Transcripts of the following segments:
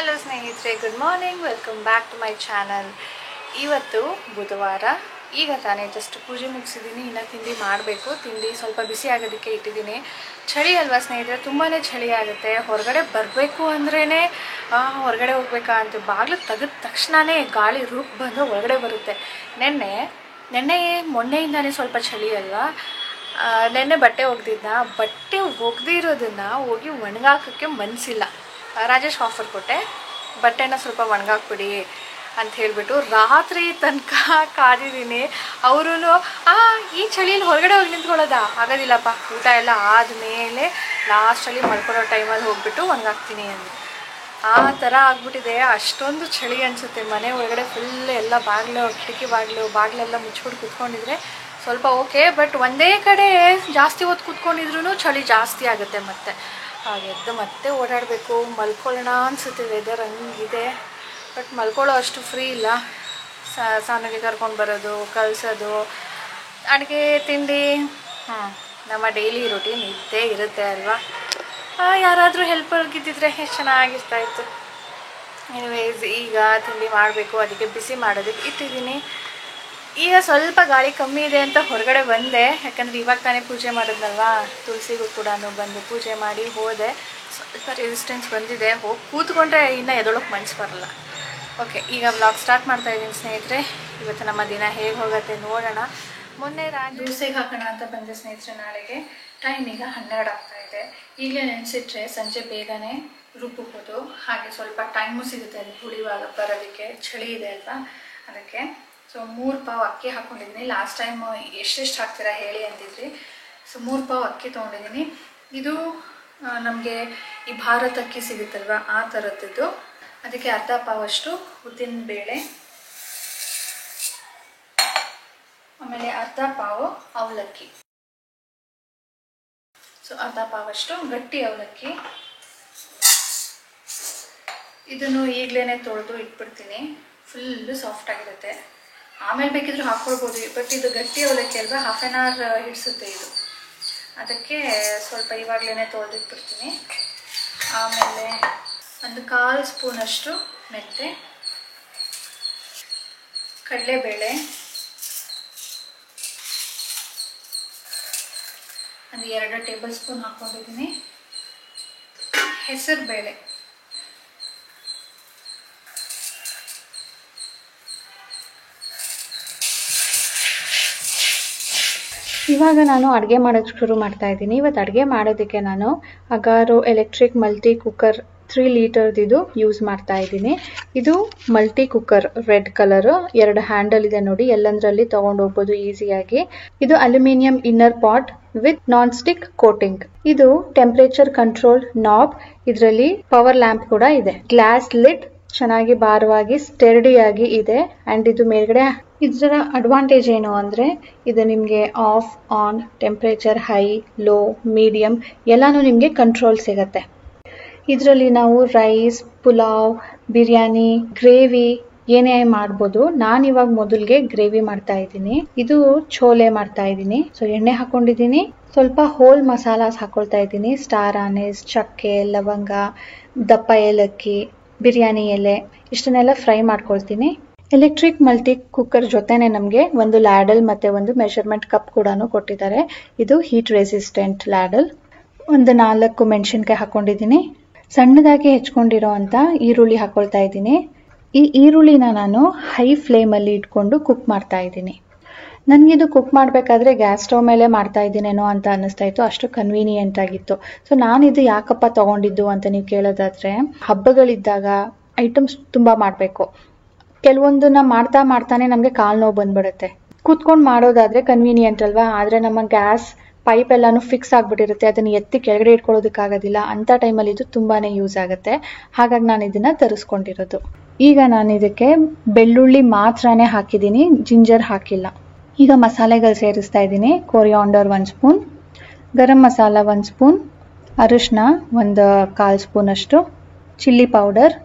Hello ಸ್ನೇಹಿತರೆ, good morning. Welcome back to my channel. ಇವತ್ತು ಬುಧವಾರ. ಈಗ ತಾನೇ ಜಸ್ಟ್ ಪೂಜೆ ಮುಗಿಸಿದ್ದೀನಿ. ಇನ್ನು ತಿಂಡಿ ಮಾಡಬೇಕು. ತಿಂಡಿ ಸ್ವಲ್ಪ ಬಿಸಿ ಆಗೋದಕ್ಕೆ ಇಟ್ಟಿದ್ದೀನಿ. ಚಳಿ ಅಲ್ವಾ ಸ್ನೇಹಿತರೆ, ತುಂಬಾ ಚಳಿ ಆಗುತ್ತೆ. ಹೊರಗಡೆ ಬರಬೇಕು ಅಂದ್ರೇ ಹೊರಗಡೆ ಹೋಗ್ಬೇಕಾ ಅಂತ ಬಾಗಿಲು ತೆಗೆದ ತಕ್ಷಣವೇ ಗಾಳಿ ರೂಪ್ ಬಂದು ಒಳಗಡೆ ಬರುತ್ತೆ. ಮೊನ್ನೆಯಿಂದಾನೇ ಸ್ವಲ್ಪ ಚಳಿ ಅಲ್ವಾ. ನೆನ್ನೆ ಬಟ್ಟೆ ಒಗ್ದಿದ್ದ. ಬಟ್ಟೆ ಒಗ್ದಿರೋದನ್ನು ಹೋಗಿ ಒಣಗಾಕೋಕ್ಕೆ ಮನಸ್ಸಿಲ್ಲ. ರಾಜೇಶ್ ಆಫರ್ ಕೊಟ್ಟೆ, ಬಟ್ಟೆನ ಸ್ವಲ್ಪ ಒಣಗಾಕ್ಬಿಡಿ ಅಂತ ಹೇಳಿಬಿಟ್ಟು ರಾತ್ರಿ ತನಕ ಕಾದಿದ್ದೀನಿ. ಅವರು ಈ ಚಳಿಯಲ್ಲಿ ಹೊರಗಡೆ ಹೋಗಿ ನಿಂತ್ಕೊಳ್ಳೋದಾ, ಆಗೋದಿಲ್ಲಪ್ಪ, ಊಟ ಎಲ್ಲ ಆದಮೇಲೆ ಲಾಸ್ಟಲ್ಲಿ ಮಲ್ಕೊಳ್ಳೋ ಟೈಮಲ್ಲಿ ಹೋಗ್ಬಿಟ್ಟು ಒಣಗಾಕ್ತೀನಿ ಅಂದರು. ಆ ಥರ ಆಗ್ಬಿಟ್ಟಿದೆ. ಅಷ್ಟೊಂದು ಚಳಿ ಅನಿಸುತ್ತೆ. ಮನೆ ಒಳಗಡೆ ಫುಲ್ ಎಲ್ಲ ಕಿಟಕಿ ಬಾಗಿಲೆಲ್ಲ ಮುಚ್ಚಿಬಿಟ್ಟು ಕೂತ್ಕೊಂಡಿದ್ರೆ ಸ್ವಲ್ಪ ಓಕೆ. ಬಟ್ ಒಂದೇ ಕಡೆ ಜಾಸ್ತಿ ಹೊತ್ತು ಕೂತ್ಕೊಂಡಿದ್ರು ಚಳಿ ಜಾಸ್ತಿ ಆಗುತ್ತೆ. ಎದ್ದು ಮತ್ತೆ ಓಡಾಡಬೇಕು, ಮಲ್ಕೊಳ್ಳೋಣ ಅನಿಸುತ್ತೆ. ವೆದರ್ ಹಂಗಿದೆ. ಬಟ್ ಮಲ್ಕೊಳ್ಳೋ ಅಷ್ಟು ಫ್ರೀ ಇಲ್ಲ. ಸ್ನಾನಕ್ಕೆ ಕರ್ಕೊಂಡು ಬರೋದು, ಕಳಿಸೋದು, ಅಡುಗೆ ತಿಂಡಿ, ನಮ್ಮ ಡೈಲಿ ರೂಟೀನ್ ಇದ್ದೇ ಇರುತ್ತೆ ಅಲ್ವಾ. ಯಾರಾದರೂ ಹೆಲ್ಪರ್ಗಿದ್ದಿದ್ರೆ ಎಷ್ಟು ಚೆನ್ನಾಗಿರ್ತಾಯಿತ್ತು. ಎನಿವೇಸ್, ಈಗ ತಿಂಡಿ ಮಾಡಬೇಕು. ಅದಕ್ಕೆ ಬಿಸಿ ಮಾಡೋದಕ್ಕೆ ಇಟ್ಟಿದ್ದೀನಿ. ಈಗ ಸ್ವಲ್ಪ ಗಾಳಿ ಕಮ್ಮಿ ಇದೆ ಅಂತ ಹೊರಗಡೆ ಬಂದೆ. ಯಾಕಂದರೆ ಇವಾಗ ತಾನೇ ಪೂಜೆ ಮಾಡಿದ್ನಲ್ವಾ, ತುಳಸಿಗೂ ಕೂಡ ಬಂದು ಪೂಜೆ ಮಾಡಿ ಹೋದೆ. ಸ್ವಲ್ಪ ರೆಸಿಸ್ಟೆನ್ಸ್ ಬಂದಿದೆ. ಹೋಗಿ ಕೂತ್ಕೊಂಡ್ರೆ ಇನ್ನೂ ಎದೊಳಕ್ಕೆ ಮನಸ್ಸು ಬರಲ್ಲ. ಓಕೆ, ಈಗ ವ್ಲಾಗ್ ಸ್ಟಾರ್ಟ್ ಮಾಡ್ತಾಯಿದ್ದೀನಿ ಸ್ನೇಹಿತರೆ. ಇವತ್ತು ನಮ್ಮ ದಿನ ಹೇಗೆ ಹೋಗುತ್ತೆ ನೋಡೋಣ. ಮೊನ್ನೆ ದೋಸೆಗೆ ಹಾಕೋಣ ಅಂತ ಬಂದೆ ಸ್ನೇಹಿತರೆ. ನಾಳೆಗೆ ಟೈಮ್ ಈಗ 12 ಆಗ್ತಾಯಿದೆ. ಈಗಲೇ ನೆನೆಸಿಟ್ರೆ ಸಂಜೆ ಬೇಗನೆ ರುಬ್ಬೋದು. ಹಾಗೆ ಸ್ವಲ್ಪ ಟೈಮು ಸಿಗುತ್ತೆ ಅದು ಹುಳಿವಾಗ ಬರೋದಕ್ಕೆ. ಚಳಿ ಇದೆ ಅಲ್ವಾ, ಅದಕ್ಕೆ. ಸೊ 3 ಪಾವ್ ಅಕ್ಕಿ ಹಾಕ್ಕೊಂಡಿದ್ದೀನಿ. ಲಾಸ್ಟ್ ಟೈಮ್ ಎಷ್ಟೆಷ್ಟು ಹಾಕ್ತೀರಾ ಹೇಳಿ ಅಂತಿದ್ರಿ. ಸೊ 3 ಪಾವ್ ಅಕ್ಕಿ ತೊಗೊಂಡಿದ್ದೀನಿ. ಇದು ನಮಗೆ ಈ ಭಾರತ್ ಅಕ್ಕಿ ಸಿಗುತ್ತಲ್ವ, ಆ ಥರದ್ದು. ಅದಕ್ಕೆ ಅರ್ಧ ಪಾವಷ್ಟು ಉದ್ದಿನ ಬೇಳೆ, ಆಮೇಲೆ ಅರ್ಧ ಪಾವು ಅವಲಕ್ಕಿ. ಸೊ ಅರ್ಧ ಪಾವಷ್ಟು ಗಟ್ಟಿ ಅವಲಕ್ಕಿ. ಇದನ್ನು ಈಗಲೇ ತೊಳೆದು ಇಟ್ಬಿಡ್ತೀನಿ. ಫುಲ್ಲು ಸಾಫ್ಟ್ ಆಗಿರುತ್ತೆ. ಆಮೇಲೆ ಬೇಕಿದ್ರೂ ಹಾಕ್ಕೊಳ್ಬೋದು. ಬಟ್ ಇದು ಗಟ್ಟಿ ಅವಲಕ್ಕಿ ಅಲ್ವಾ, ಹಾಫ್ ಆನ್ ಅವರ್ ಹಿಡಿಸುತ್ತೆ ಇದು. ಅದಕ್ಕೆ ಸ್ವಲ್ಪ ಇವಾಗಲೇ ತೊಳೆದಿಟ್ಬಿಡ್ತೀನಿ. ಆಮೇಲೆ ಒಂದು 1/4 ಸ್ಪೂನಷ್ಟು ಮೆಂತೆ, ಕಡಲೆಬೇಳೆ, ಒಂದು 2 ಟೇಬಲ್ ಸ್ಪೂನ್ ಹಾಕ್ಕೊಂಡಿದ್ದೀನಿ. ಹೆಸರು ಬೇಳೆ, ಇವಾಗ ನಾನು ಅಡುಗೆ ಮಾಡೋಕ್ಕೆ ಶುರು ಮಾಡ್ತಾ ಇದ್ದೀನಿ. ಇವತ್ತು ಅಡುಗೆ ಮಾಡೋದಕ್ಕೆ ನಾನು ಅಗಾರೋ ಎಲೆಕ್ಟ್ರಿಕ್ ಮಲ್ಟಿ ಕುಕ್ಕರ್ 3 ಲೀಟರ್ದಿದು ಯೂಸ್ ಮಾಡ್ತಾ ಇದ್ದೀನಿ. ಇದು multi cooker, red colour, 2 handle ಇದೆ ನೋಡಿ. ಎಲ್ಲಂದ್ರಲ್ಲಿ ತಗೊಂಡು ಹೋಗ್ಬೋದು ಈಸಿಯಾಗಿ. ಇದು aluminium inner pot with non stick coating. ಇದು ಟೆಂಪರೇಚರ್ ಕಂಟ್ರೋಲ್ ನಾಬ್. ಇದರಲ್ಲಿ ಪವರ್ ಲ್ಯಾಂಪ್ ಕೂಡ ಇದೆ. ಗ್ಲಾಸ್ ಲಿಡ್ ಚೆನ್ನಾಗಿ ಭಾರವಾಗಿ ಸ್ಟೆರ್ಡಿಯಾಗಿ ಇದೆ. ಅಂಡ್ ಇದು ಮೇಲ್ಗಡೆ, ಇದರ ಅಡ್ವಾಂಟೇಜ್ ಏನು ಅಂದರೆ ಇದು ನಿಮಗೆ of on, temperature high, low, medium ಎಲ್ಲಾನು ನಿಮಗೆ ಕಂಟ್ರೋಲ್ ಸಿಗತ್ತೆ. ಇದರಲ್ಲಿ ನಾವು ರೈಸ್, ಪುಲಾವ್, ಬಿರಿಯಾನಿ, ಗ್ರೇವಿ ಏನೇ ಮಾಡ್ಬೋದು. ನಾನು ಇವಾಗ ಮೊದಲಿಗೆ ಗ್ರೇವಿ ಮಾಡ್ತಾ ಇದ್ದೀನಿ. ಇದು ಛೋಲೆ ಮಾಡ್ತಾ ಇದ್ದೀನಿ. ಸೊ ಎಣ್ಣೆ ಹಾಕೊಂಡಿದ್ದೀನಿ. ಸ್ವಲ್ಪ ಹೋಲ್ ಮಸಾಲಾಸ್ ಹಾಕೊಳ್ತಾ ಇದ್ದೀನಿ. ಸ್ಟಾರ್ ಆನೀಸ್, ಚಕ್ಕೆ, ಲವಂಗ, ದಪ್ಪ ಏಲಕ್ಕಿ, ಬಿರಿಯಾನಿ ಎಲೆ, ಇಷ್ಟನ್ನೆಲ್ಲ ಫ್ರೈ ಮಾಡ್ಕೊಳ್ತೀನಿ. ಎಲೆಕ್ಟ್ರಿಕ್ ಮಲ್ಟಿ ಕುಕ್ಕರ್ ಜೊತೆನೆ ನಮಗೆ ಒಂದು ಲ್ಯಾಡಲ್ ಮತ್ತೆ ಒಂದು ಮೆಷರ್ಮೆಂಟ್ ಕಪ್ ಕೂಡ ಕೊಟ್ಟಿದ್ದಾರೆ. ಇದು ಹೀಟ್ ರೆಸಿಸ್ಟೆಂಟ್ ಲ್ಯಾಡಲ್. ಒಂದು 4 ಮೆಣಸಿನ್ಕಾಯಿ ಹಾಕೊಂಡಿದ್ದೀನಿ. ಸಣ್ಣದಾಗಿ ಹೆಚ್ಕೊಂಡಿರೋ ಅಂತ ಈರುಳ್ಳಿ ಹಾಕೊಳ್ತಾ ಇದ್ದೀನಿ. ಈ ಈರುಳ್ಳಿನ ನಾನು ಹೈ ಫ್ಲೇಮಲ್ಲಿ ಇಟ್ಕೊಂಡು ಕುಕ್ ಮಾಡ್ತಾ ಇದ್ದೀನಿ. ನನಗಿದು ಕುಕ್ ಮಾಡಬೇಕಾದ್ರೆ ಗ್ಯಾಸ್ ಸ್ಟವ್ ಮೇಲೆ ಮಾಡ್ತಾ ಇದ್ದೀನೇನೋ ಅಂತ ಅನ್ನಿಸ್ತಾ ಇತ್ತು. ಅಷ್ಟು ಕನ್ವೀನಿಯೆಂಟ್ ಆಗಿತ್ತು. ಸೊ ನಾನಿದು ಯಾಕಪ್ಪ ತಗೊಂಡಿದ್ದು ಅಂತ ನೀವು ಕೇಳೋದಾದ್ರೆ, ಹಬ್ಬಗಳಿದ್ದಾಗ ಐಟಮ್ಸ್ ತುಂಬ ಮಾಡಬೇಕು. ಕೆಲವೊಂದನ್ನ ಮಾಡ್ತಾನೆ ನಮಗೆ ಕಾಲು ನೋವು ಬಂದ್ಬಿಡುತ್ತೆ. ಕೂತ್ಕೊಂಡು ಮಾಡೋದಾದ್ರೆ ಕನ್ವೀನಿಯೆಂಟ್ ಅಲ್ವಾ. ಆದರೆ ನಮ್ಮ ಗ್ಯಾಸ್ ಪೈಪ್ ಎಲ್ಲಾನು ಫಿಕ್ಸ್ ಆಗಿಬಿಟ್ಟಿರುತ್ತೆ. ಅದನ್ನು ಎತ್ತಿ ಕೆಳಗಡೆ ಇಟ್ಕೊಳ್ಳೋದಕ್ಕಾಗೋದಿಲ್ಲ. ಅಂಥ ಟೈಮಲ್ಲಿ ಇದು ತುಂಬಾ ಯೂಸ್ ಆಗುತ್ತೆ. ಹಾಗಾಗಿ ನಾನು ಇದನ್ನು ತರಿಸ್ಕೊಂಡಿರೋದು. ಈಗ ನಾನು ಇದಕ್ಕೆ ಬೆಳ್ಳುಳ್ಳಿ ಮಾತ್ರನೇ ಹಾಕಿದ್ದೀನಿ, ಜಿಂಜರ್ ಹಾಕಿಲ್ಲ. ಈಗ ಮಸಾಲೆಗಳು ಸೇರಿಸ್ತಾ ಇದ್ದೀನಿ. Coriander 1 spoon, garam masala 1 spoon, ಅರಿಶಿನ ಒಂದು 1/4 ಸ್ಪೂನಷ್ಟು, ಚಿಲ್ಲಿ ಪೌಡರ್.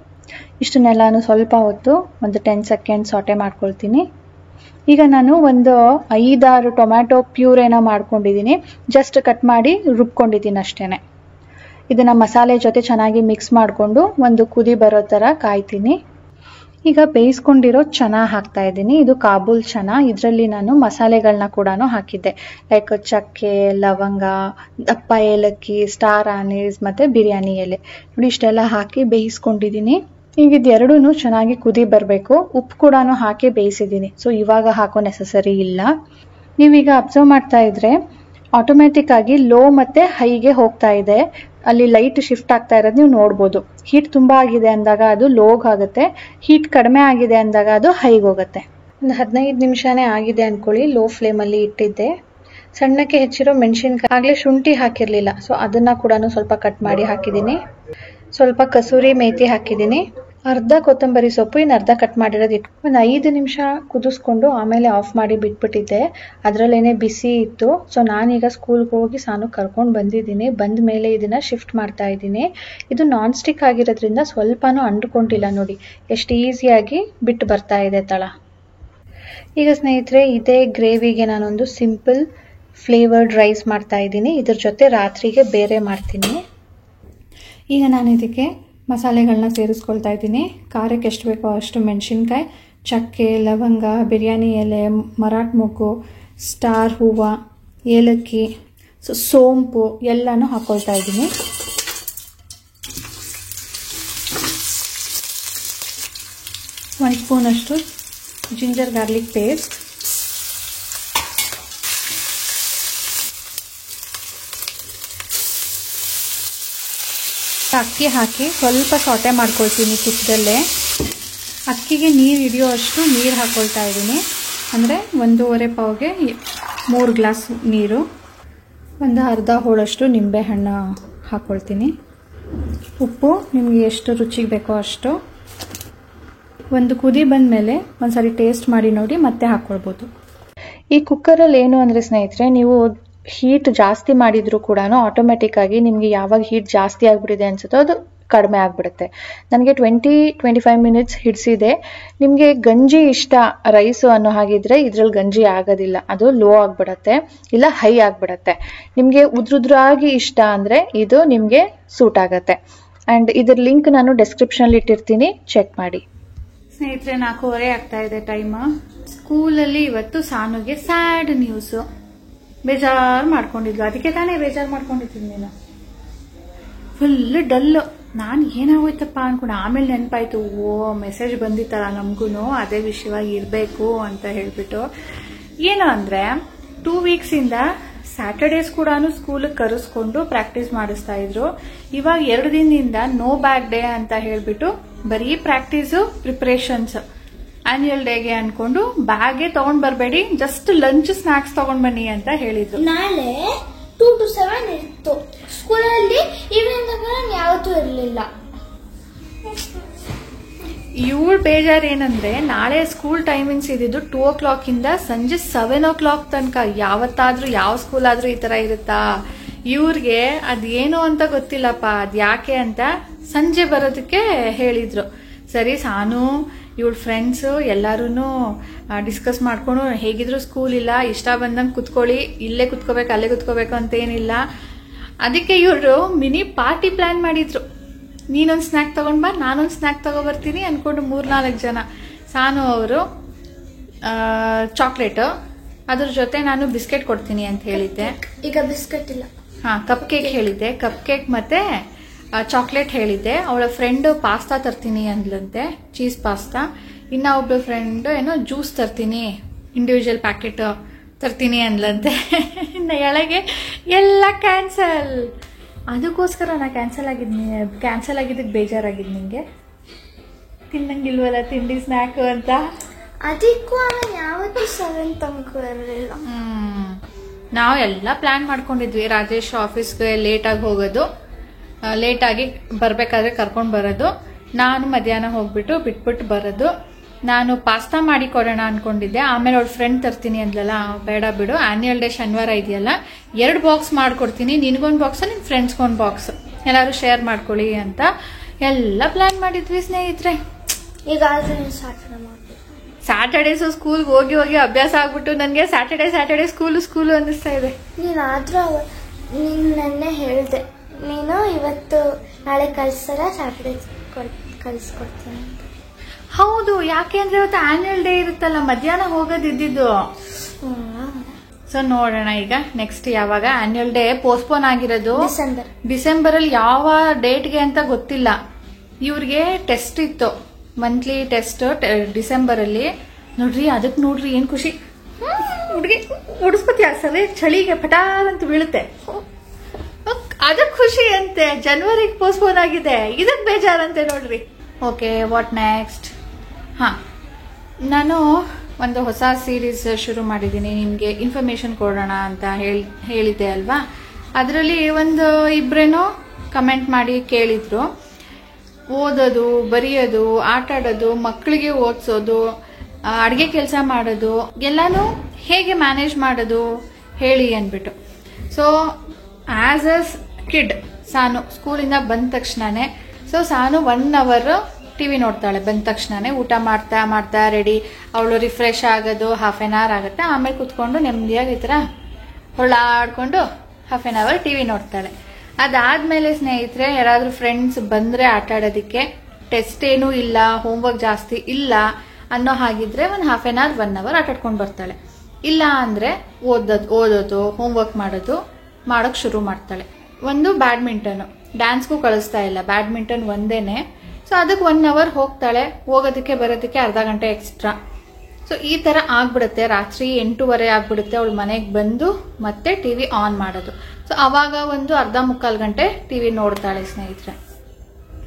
ಇಷ್ಟನ್ನೆಲ್ಲಾನು ಸ್ವಲ್ಪ ಹೊತ್ತು ಒಂದು 10 ಸೆಕೆಂಡ್ ಸಾಟೆ ಮಾಡ್ಕೊಳ್ತೀನಿ. ಈಗ ನಾನು ಒಂದು 5-6 ಟೊಮ್ಯಾಟೊ ಪ್ಯೂರೇನ ಮಾಡ್ಕೊಂಡಿದ್ದೀನಿ. ಜಸ್ಟ್ ಕಟ್ ಮಾಡಿ ರುಬ್ಕೊಂಡಿದ್ದೀನಿ ಅಷ್ಟೇ. ಇದನ್ನ ಮಸಾಲೆ ಜೊತೆ ಚೆನ್ನಾಗಿ ಮಿಕ್ಸ್ ಮಾಡಿಕೊಂಡು ಒಂದು ಕುದಿ ಬರೋ ಥರ ಕಾಯ್ತೀನಿ. ಈಗ ಬೇಯಿಸ್ಕೊಂಡಿರೋ ಚನಾ ಹಾಕ್ತಾ ಇದ್ದೀನಿ. ಇದು ಕಾಬೂಲ್ ಚನಾ. ಇದರಲ್ಲಿ ನಾನು ಮಸಾಲೆಗಳನ್ನ ಕೂಡ ಹಾಕಿದ್ದೆ, ಲೈಕ್ ಚಕ್ಕೆ, ಲವಂಗ, ದಪ್ಪ ಏಲಕ್ಕಿ, ಸ್ಟಾರ್ ಆನೀಸ್ ಮತ್ತೆ ಬಿರಿಯಾನಿ ಎಲೆ ನೋಡಿ ಇಷ್ಟೆಲ್ಲ ಹಾಕಿ ಬೇಯಿಸ್ಕೊಂಡಿದ್ದೀನಿ. ಈಗ ಇದೆರಡೂ ಚೆನ್ನಾಗಿ ಕುದಿ ಬರಬೇಕು. ಉಪ್ಪು ಕೂಡ ಹಾಕಿ ಬೇಯಿಸಿದ್ದೀನಿ. ಸೊ ಇವಾಗ ಹಾಕೋ ನೆಸಸರಿ ಇಲ್ಲ. ನೀವೀಗ ಅಬ್ಸರ್ವ್ ಮಾಡ್ತಾ ಇದ್ರೆ ಆಟೋಮೆಟಿಕ್ ಆಗಿ ಲೋ ಮತ್ತೆ ಹೈಗೆ ಹೋಗ್ತಾ ಇದೆ. ಅಲ್ಲಿ ಲೈಟ್ ಶಿಫ್ಟ್ ಆಗ್ತಾ ಇರೋದು ನೀವು ನೋಡ್ಬೋದು. ಹೀಟ್ ತುಂಬಾ ಆಗಿದೆ ಅಂದಾಗ ಅದು ಲೋಗ್ ಆಗುತ್ತೆ, ಹೀಟ್ ಕಡಿಮೆ ಆಗಿದೆ ಅಂದಾಗ ಅದು ಹೈಗೆ ಹೋಗುತ್ತೆ. ಒಂದು 15 ನಿಮಿಷನೇ ಆಗಿದೆ ಅನ್ಕೊಳ್ಳಿ. ಲೋ ಫ್ಲೇಮಲ್ಲಿ ಇಟ್ಟಿದ್ದೆ. ಸಣ್ಣಕ್ಕೆ ಹೆಚ್ಚಿರೋ ಮೆಣಸಿನ್ಕಾಯಿ, ಆಗಲೇ ಶುಂಠಿ ಹಾಕಿರ್ಲಿಲ್ಲ, ಸೊ ಅದನ್ನ ಕೂಡ ಸ್ವಲ್ಪ ಕಟ್ ಮಾಡಿ ಹಾಕಿದ್ದೀನಿ. ಸ್ವಲ್ಪ ಕಸೂರಿ ಮೇಥಿ ಹಾಕಿದ್ದೀನಿ. ಅರ್ಧ ಕೊತ್ತಂಬರಿ ಸೊಪ್ಪು, ಇನ್ನು ಅರ್ಧ ಕಟ್ ಮಾಡಿರೋದು ಇಟ್ಟು ಒಂದು 5 ನಿಮಿಷ ಕುದಿಸ್ಕೊಂಡು ಆಮೇಲೆ ಆಫ್ ಮಾಡಿ ಬಿಟ್ಬಿಟ್ಟಿದ್ದೆ. ಅದರಲ್ಲೇನೆ ಬಿಸಿ ಇತ್ತು. ಸೊ ನಾನೀಗ ಸ್ಕೂಲ್ಗೆ ಹೋಗಿ ಸಾನು ಕರ್ಕೊಂಡು ಬಂದಿದ್ದೀನಿ. ಬಂದ ಮೇಲೆ ಇದನ್ನ ಶಿಫ್ಟ್ ಮಾಡ್ತಾ ಇದ್ದೀನಿ. ಇದು ನಾನ್ ಸ್ಟಿಕ್ ಆಗಿರೋದ್ರಿಂದ ಸ್ವಲ್ಪನೂ ಅಂಟ್ಕೊಂಡಿಲ್ಲ. ನೋಡಿ ಎಷ್ಟು ಈಸಿಯಾಗಿ ಬಿಟ್ಟು ಬರ್ತಾ ಇದೆ ತಳ. ಈಗ ಸ್ನೇಹಿತರೆ, ಇದೇ ಗ್ರೇವಿಗೆ ನಾನೊಂದು ಸಿಂಪಲ್ ಫ್ಲೇವರ್ಡ್ ರೈಸ್ ಮಾಡ್ತಾ ಇದ್ದೀನಿ. ಇದ್ರ ಜೊತೆ ರಾತ್ರಿಗೆ ಬೇರೆ ಮಾಡ್ತೀನಿ. ಈಗ ನಾನು ಇದಕ್ಕೆ ಮಸಾಲೆಗಳನ್ನ ಸೇರಿಸ್ಕೊಳ್ತಾ ಇದ್ದೀನಿ. ಖಾರಕ್ಕೆ ಎಷ್ಟು ಬೇಕೋ ಅಷ್ಟು ಮೆಣಸಿನ್ಕಾಯಿ, ಚಕ್ಕೆ, ಲವಂಗ, ಬಿರಿಯಾನಿ ಎಲೆ, ಮರಾಠ ಮೊಗ್ಗು, ಸ್ಟಾರ್ ಹೂವು, ಏಲಕ್ಕಿ, ಸೋಂಪು ಎಲ್ಲನೂ ಹಾಕ್ಕೊಳ್ತಾ ಇದ್ದೀನಿ. ಒಂದು ಸ್ಪೂನಷ್ಟು ಜಿಂಜರ್ ಗಾರ್ಲಿಕ್ ಪೇಸ್ಟ್, ಅಕ್ಕಿ ಹಾಕಿ ಸ್ವಲ್ಪ ಸಾಟೆ ಮಾಡ್ಕೊಳ್ತೀನಿ ತುಪ್ಪದಲ್ಲೇ. ಅಕ್ಕಿಗೆ ನೀರು ಹಿಡಿಯೋ ಅಷ್ಟು ನೀರು ಹಾಕ್ಕೊಳ್ತಾ ಇದ್ದೀನಿ. ಅಂದರೆ 1.5 ಪಾವ್ಗೆ 3 ಗ್ಲಾಸ್ ನೀರು. ಒಂದು ಅರ್ಧ ಹೋಳಷ್ಟು ನಿಂಬೆಹಣ್ಣು ಹಾಕ್ಕೊಳ್ತೀನಿ. ಉಪ್ಪು ನಿಮಗೆ ಎಷ್ಟು ರುಚಿಗೆ ಬೇಕೋ ಅಷ್ಟು. ಒಂದು ಕುದಿ ಬಂದಮೇಲೆ ಒಂದ್ಸರಿ ಟೇಸ್ಟ್ ಮಾಡಿ ನೋಡಿ ಮತ್ತೆ ಹಾಕ್ಕೊಳ್ಬೋದು. ಈ ಕುಕ್ಕರಲ್ಲಿ ಏನು ಅಂದರೆ ಸ್ನೇಹಿತರೆ, ನೀವು ಹೀಟ್ ಜಾಸ್ತಿ ಮಾಡಿದ್ರು ಕೂಡ ಆಟೋಮೆಟಿಕ್ ಆಗಿ ನಿಮಗೆ ಯಾವಾಗ ಹೀಟ್ ಜಾಸ್ತಿ ಆಗಿಬಿಟ್ಟಿದೆ ಅನ್ಸುತ್ತೋ ಅದು ಕಡಿಮೆ ಆಗಿಬಿಡುತ್ತೆ. ನನಗೆ 20-25 ಮಿನಿಟ್ಸ್ ಹಿಡಿಸಿದೆ. ನಿಮಗೆ ಗಂಜಿ ಇಷ್ಟ ರೈಸು ಅನ್ನೋ ಹಾಗಿದ್ರೆ ಇದ್ರಲ್ಲಿ ಗಂಜಿ ಆಗೋದಿಲ್ಲ, ಅದು ಲೋ ಆಗಿಬಿಡತ್ತೆ ಇಲ್ಲ ಹೈ ಆಗಿಬಿಡತ್ತೆ. ನಿಮಗೆ ಉದ್ರುದ್ರಾಗಿ ಇಷ್ಟ ಅಂದರೆ ಇದು ನಿಮಗೆ ಸೂಟ್ ಆಗತ್ತೆ. ಆ್ಯಂಡ್ ಇದ್ರ ಲಿಂಕ್ ನಾನು ಡಿಸ್ಕ್ರಿಪ್ಷನಲ್ಲಿ ಇಟ್ಟಿರ್ತೀನಿ, ಚೆಕ್ ಮಾಡಿ. ಸ್ನೇಹಿತರೆ, 4:15 ಆಗ್ತಾ ಇದೆ ಟೈಮ್. ಸ್ಕೂಲಲ್ಲಿ ಇವತ್ತು ಸಾನುಗೆ ಸ್ಯಾಡ್ ನ್ಯೂಸು. ಬೇಜಾರು ಮಾಡ್ಕೊಂಡಿದ್ಲು. ಅದಕ್ಕೆ ತಾನೇ ಬೇಜಾರು ಮಾಡ್ಕೊಂಡಿದ್ದೀನಿ ನೀನು. Full dull. ನಾನು ಏನಾಗೋಯ್ತಪ್ಪ ಅನ್ಕೊಂಡು ಆಮೇಲೆ ನೆನಪಾಯ್ತು, ಓ ಮೆಸೇಜ್ ಬಂದಿತ್ತಲ್ಲ ನಮಗೂ ಅದೇ ವಿಷಯವಾಗಿ ಇರಬೇಕು ಅಂತ ಹೇಳ್ಬಿಟ್ಟು. ಏನು ಅಂದರೆ 2 ವೀಕ್ಸಿಂದ ಸ್ಯಾಟರ್ಡೇಸ್ ಕೂಡ ಸ್ಕೂಲಿಗೆ ಕರೆಸ್ಕೊಂಡು ಪ್ರಾಕ್ಟೀಸ್ ಮಾಡಿಸ್ತಾ ಇದ್ರು. ಇವಾಗ 2 ದಿನದಿಂದ ನೋ ಬ್ಯಾಗ್ ಡೇ ಅಂತ ಹೇಳ್ಬಿಟ್ಟು ಬರೀ ಪ್ರಾಕ್ಟೀಸು, ಪ್ರಿಪರೇಷನ್ಸ್. ಆನ್ಯುವಲ್ ಡೇಗೆ ಅನ್ಕೊಂಡು ಬ್ಯಾಗೆ ತಗೊಂಡ್ ಬರಬೇಡಿ, ಜಸ್ಟ್ ಲಂಚ್ ಸ್ನಾಕ್ಸ್ ತಗೊಂಡ್ ಬನ್ನಿ ಅಂತ ಹೇಳಿದ್ರು. ನಾಳೆ 2 to 7 ಇತ್ತು ಸ್ಕೂಲಲ್ಲಿ. ಈವ್ನಿಂಗ್ ಯಾವತ್ತೂ ಇರಲಿಲ್ಲ. ಇವಳ ಬೇಜಾರು ಏನಂದ್ರೆ, ನಾಳೆ ಸ್ಕೂಲ್ ಟೈಮಿಂಗ್ಸ್ ಇದ್ದಿದ್ದು 2 o'clock ಇಂದ ಸಂಜೆ 7 o'clock ತನಕ. ಯಾವತ್ತಾದ್ರೂ ಯಾವ ಸ್ಕೂಲ್ ಆದ್ರೂ ಈ ತರ ಇರುತ್ತಾ? ಇವ್ರಿಗೆ ಅದೇನು ಅಂತ ಗೊತ್ತಿಲ್ಲಪ್ಪ, ಅದ್ ಯಾಕೆ ಅಂತ ಸಂಜೆ ಬರೋದಕ್ಕೆ ಹೇಳಿದ್ರು. ಸರಿ, ಸಾನು ಇವಳ ಫ್ರೆಂಡ್ಸು ಎಲ್ಲರೂ ಡಿಸ್ಕಸ್ ಮಾಡ್ಕೊಂಡು, ಹೇಗಿದ್ರು ಸ್ಕೂಲ್ ಇಲ್ಲ, ಇಷ್ಟ ಬಂದಂಗೆ ಕುತ್ಕೊಳ್ಳಿ, ಇಲ್ಲೇ ಕುತ್ಕೋಬೇಕು ಅಲ್ಲೇ ಕುತ್ಕೋಬೇಕು ಅಂತ ಏನಿಲ್ಲ. ಅದಕ್ಕೆ ಇವರು ಮಿನಿ ಪಾರ್ಟಿ ಪ್ಲಾನ್ ಮಾಡಿದ್ರು. ನೀನೊಂದು ಸ್ನ್ಯಾಕ್ ತಗೊಂಡ್ ಬಾ, ನಾನೊಂದು ಸ್ನ್ಯಾಕ್ ತಗೊಬರ್ತೀನಿ ಅನ್ಕೊಂಡು 3-4 ಜನ. ಸಾನು ಅವರು ಚಾಕ್ಲೇಟ್, ಅದ್ರ ಜೊತೆ ನಾನು ಬಿಸ್ಕೆಟ್ ಕೊಡ್ತೀನಿ ಅಂತ ಹೇಳಿದ್ದೆ. ಈಗ ಬಿಸ್ಕೆಟ್ ಇಲ್ಲ. ಕಪ್ ಕೇಕ್ ಹೇಳಿದ್ದೆ. ಕಪ್ ಕೇಕ್ ಮತ್ತೆ ಚಾಕ್ಲೇಟ್ ಹೇಳಿದ್ದೆ. ಅವಳ ಫ್ರೆಂಡ್ ಪಾಸ್ತಾ ತರ್ತೀನಿ ಅಂದ್ಲಂತೆ, ಚೀಸ್ ಪಾಸ್ತಾ. ಇನ್ನ ಒಬ್ಬ ಫ್ರೆಂಡ್ ಏನೋ ಜ್ಯೂಸ್ ತರ್ತೀನಿ, ಇಂಡಿವಿಜುವಲ್ ಪ್ಯಾಕೆಟ್ ತರ್ತೀನಿ ಅಂದ್ಲಂತೆ. ಇನ್ನು ಎಳಗೆ ಎಲ್ಲ ಕ್ಯಾನ್ಸಲ್. ಅದಕ್ಕೋಸ್ಕರ ನಾ ಕ್ಯಾನ್ಸಲ್ ಆಗಿದ್ದಕ್ಕೆ ಬೇಜಾರಾಗಿದ್ದು ನಿಂಗೆ. ತಿನ್ನಂಗಿಲ್ವಲ್ಲ ತಿಂಡಿ ಸ್ನ್ಯಾಕ್ ಅಂತ. ಅದಕ್ಕೂ ಯಾವತ್ತೂ 7 ತನಕ ಇರಲಿಲ್ಲ. ನಾವು ಎಲ್ಲ ಪ್ಲಾನ್ ಮಾಡ್ಕೊಂಡಿದ್ವಿ. ರಾಜೇಶ್ ಆಫೀಸ್ಗೆ ಲೇಟಾಗಿ ಹೋಗೋದು, ಲೇಟಾಗಿ ಬರಬೇಕಾದ್ರೆ ಕರ್ಕೊಂಡು ಬರೋದು, ನಾನು ಮಧ್ಯಾಹ್ನ ಹೋಗ್ಬಿಟ್ಟು ಬಿಟ್ಬಿಟ್ಟು ಬರೋದು. ನಾನು ಪಾಸ್ತಾ ಮಾಡಿ ಕೊಡೋಣ ಅನ್ಕೊಂಡಿದ್ದೆ. ಆಮೇಲೆ ಅವಳ ಫ್ರೆಂಡ್ ತರ್ತೀನಿ ಅಂದ್ಲಲ್ಲ, ಬೇಡ ಬಿಡು, ಆನ್ಯುವಲ್ ಡೇ ಶನಿವಾರ ಇದೆಯಲ್ಲ, 2 ಬಾಕ್ಸ್ ಮಾಡ್ಕೊಡ್ತೀನಿ, ನಿನಗೊಂದು ಬಾಕ್ಸ್ ನಿನ್ನ ಫ್ರೆಂಡ್ಸ್ಗೊಂದು ಬಾಕ್ಸ್, ಎಲ್ಲರೂ ಶೇರ್ ಮಾಡ್ಕೊಳ್ಳಿ ಅಂತ ಎಲ್ಲ ಪ್ಲಾನ್ ಮಾಡಿದ್ವಿ ಸ್ನೇಹಿತರೆ. ಈಗ ಸ್ಯಾಟರ್ಡೇಸ್ ಸ್ಕೂಲ್ಗೆ ಹೋಗಿ ಹೋಗಿ ಅಭ್ಯಾಸ ಆಗ್ಬಿಟ್ಟು ನನಗೆ ಸ್ಯಾಟರ್ಡೇ ಸ್ಕೂಲು ಅನ್ನಿಸ್ತಾ ಇದೆ. ನೀನಾದ್ರೂ ನೆನ್ನೆ ಹೇಳಿದೆ ನೀನು ಇವತ್ತು ನಾಳೆ ಕಳ್ಸಲ್ಲ ಸ್ಯಾಟರ್ಡೇ ಕಳಿಸ್ಕೊಡ್ತೀನಿ. ಹೌದು, ಯಾಕೆ ಅಂದ್ರೆ ಇವತ್ತು ಆನ್ಯುವಲ್ ಡೇ ಇರುತ್ತಲ್ಲ, ಮಧ್ಯಾಹ್ನ ಹೋಗೋದಿದ್ದು. ಸೊ ನೋಡೋಣ ಈಗ ನೆಕ್ಸ್ಟ್ ಯಾವಾಗ ಆನ್ಯುವಲ್ ಡೇ ಪೋಸ್ಟ್ಪೋನ್ ಆಗಿರೋದು. ಡಿಸೆಂಬರ್ ಅಲ್ಲಿ ಯಾವ ಡೇಟ್ಗೆ ಅಂತ ಗೊತ್ತಿಲ್ಲ. ಇವ್ರಿಗೆ ಟೆಸ್ಟ್ ಇತ್ತು, ಮಂತ್ಲಿ ಟೆಸ್ಟ್ ಡಿಸೆಂಬರ್ ಅಲ್ಲಿ. ನೋಡ್ರಿ ಅದಕ್ಕೆ ನೋಡ್ರಿ ಏನ್ ಖುಷಿ. ಹುಡುಗಿ ಉಡಿಸ್ಕೊತೀಯ ಸರಿ, ಚಳಿಗೆ ಪಟಾರ್ ಅಂತ ಬೀಳುತ್ತೆ, ಅದಕ್ಕೆ ಖುಷಿ ಅಂತೆ. ಜನವರಿಗೆ ಪೋಸ್ಟ್ಪೋನ್ ಆಗಿದೆ, ಇದಕ್ಕೆ ಬೇಜಾರಂತೆ ನೋಡ್ರಿ. Okay, what next? ಹಾ, ನಾನು ಒಂದು ಹೊಸ ಸೀರೀಸ್ ಶುರು ಮಾಡಿದ್ದೀನಿ, ನಿಮಗೆ ಇನ್ಫಾರ್ಮೇಶನ್ ಕೊಡೋಣ ಅಂತ ಹೇಳಿದ್ದೆ ಅಲ್ವಾ. ಅದರಲ್ಲಿ ಒಂದು ಇಬ್ಬರೇನೋ ಕಮೆಂಟ್ ಮಾಡಿ ಕೇಳಿದ್ರು, ಓದೋದು, ಬರೆಯೋದು, ಆಟ ಆಡೋದು, ಮಕ್ಕಳಿಗೆ ಓದಿಸೋದು, ಅಡುಗೆ ಕೆಲಸ ಮಾಡೋದು ಎಲ್ಲಾನು ಹೇಗೆ ಮ್ಯಾನೇಜ್ ಮಾಡೋದು ಹೇಳಿ ಅಂದ್ಬಿಟ್ಟು. ಸೊ ಆಸ್ ಅ ಕಿಡ್ ಸಾನು ಸ್ಕೂಲಿಂದ ಬಂದ ತಕ್ಷಣನೇ, ಸೊ ಸಾನು 1 hour ಟಿವಿ ನೋಡ್ತಾಳೆ. ಬಂದ ತಕ್ಷಣನೇ ಊಟ ಮಾಡ್ತಾ ಮಾಡ್ತಾ ರೆಡಿ, ಅವಳು ರಿಫ್ರೆಶ್ ಆಗೋದು 1/2 hour ಆಗುತ್ತೆ. ಆಮೇಲೆ ಕುತ್ಕೊಂಡು ನೆಮ್ಮದಿಯಾಗಿ ಈ ಥರ ಹೊಳ್ಳಾಡ್ಕೊಂಡು 1/2 hour ಟಿವಿ ನೋಡ್ತಾಳೆ. ಅದಾದ್ಮೇಲೆ ಸ್ನೇಹಿತರೆ ಯಾರಾದ್ರೂ ಫ್ರೆಂಡ್ಸ್ ಬಂದ್ರೆ ಆಟ ಆಡೋದಕ್ಕೆ, ಟೆಸ್ಟ್ ಏನೂ ಇಲ್ಲ, ಹೋಮ್ವರ್ಕ್ ಜಾಸ್ತಿ ಇಲ್ಲ ಅನ್ನೋ ಹಾಗಿದ್ರೆ ಒಂದು 1/2 hour 1 hour ಆಟ ಆಡ್ಕೊಂಡು ಬರ್ತಾಳೆ. ಇಲ್ಲ ಅಂದ್ರೆ ಓದೋದು ಹೋಮ್ವರ್ಕ್ ಮಾಡೋಕ್ ಶುರು ಮಾಡ್ತಾಳೆ. ಒಂದು ಬ್ಯಾಡ್ಮಿಂಟನ್, ಡ್ಯಾನ್ಸ್ಗೂ ಕಳಿಸ್ತಾ ಇಲ್ಲ, ಬ್ಯಾಡ್ಮಿಂಟನ್ ಒಂದೇನೆ. ಸೊ ಅದಕ್ಕೆ 1 hour ಹೋಗ್ತಾಳೆ, ಹೋಗೋದಕ್ಕೆ ಬರೋದಕ್ಕೆ ಅರ್ಧ ಗಂಟೆ ಎಕ್ಸ್ಟ್ರಾ. ಸೊ ಈ ತರ ಆಗ್ಬಿಡುತ್ತೆ. ರಾತ್ರಿ 8:30 ಆಗ್ಬಿಡುತ್ತೆ ಅವಳು ಮನೆಗೆ ಬಂದು ಮತ್ತೆ ಟಿವಿ ಆನ್ ಮಾಡೋದು. ಸೊ ಅವಾಗ ಒಂದು ಅರ್ಧ ಮುಕ್ಕಾಲು ಗಂಟೆ ಟಿವಿ ನೋಡ್ತಾಳೆ ಸ್ನೇಹಿತರೆ.